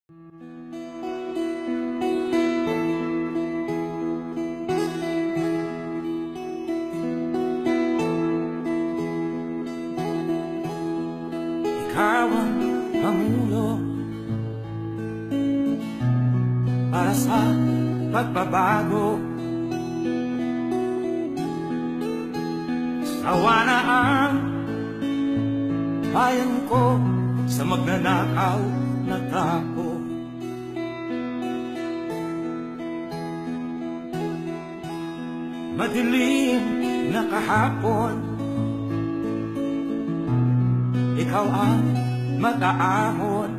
Ikaw ang pangulo para sa pagbabago. Sawa na ang bayan ko sa magnanakaw na tao. Madilim na kahapon, ikaw ang mataahon.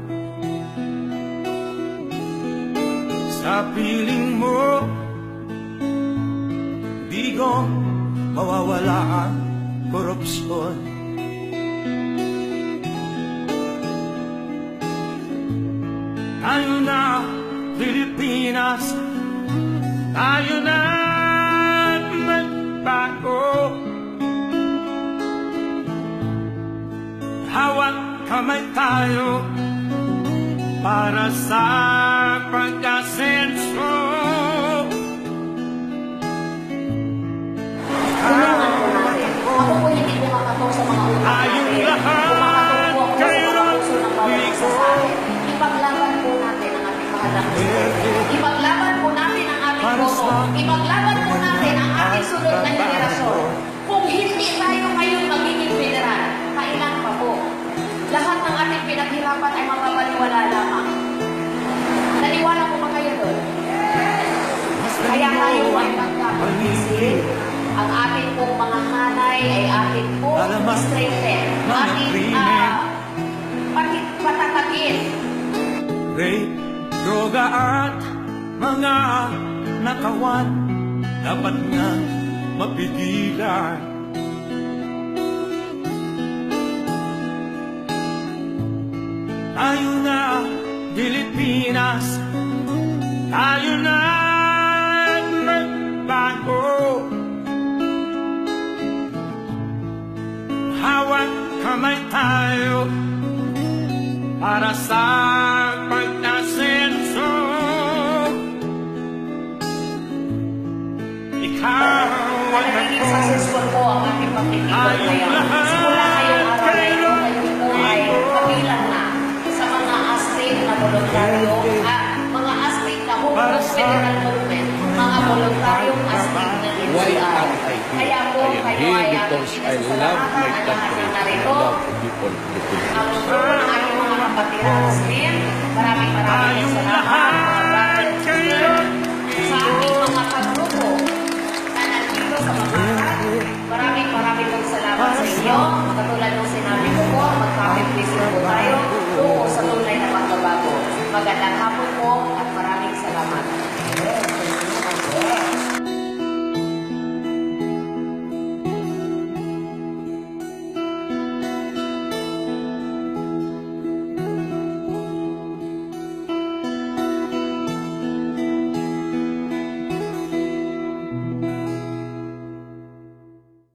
Sa piling mo, di ko mawawala ang korupsyon. Tayo na, Pilipinas, tayo na magbago. Hawak kamay tayo para sa pag-asenso. Ako po hindi kumakatok sa mga utak natin. Kumakatok po ako sa mga puso ng bawat isa sa akin. Ipaglaban po natin ang ating mahalagang gusto. Ipaglaban po natin ang ating boto. Ipaglaban po natin ang ating sunod na henerasyon. Kung hindi tayo ngayon magiging federal, kailan pa po? Lahat ng ating pinaghirapan ay mapapaniwala lamang. Naniwala po ba kayo doon? Kaya tayo ay magkakagising. Ang ating pong mga hanay ay ating pong strengthen. Ating patatagin. Rape, droga at mga nakawan dapat nga mapigilan. Tayo na, Pilipinas, tayo na magbago. Hawak kamay tayo para sa pag-asenso. Ikaw ang Nagiging successful po ang ating pagtitipon ngayon. Simula ngayong araw na ito, ngayon po ay kabilang na sa mga aspect na voluntaryo at mga aspect na humus federal movement, mga voluntaryong aspect na NCR. Kaya po kayo ay ating pinasalamatan ang lahat ng narito. Ang grupo ng ating mga kapatiran din. Maraming salamat mga brother and sister sa ating mga kagrupo na nandito sa mga. Maraming salamat sa inyo.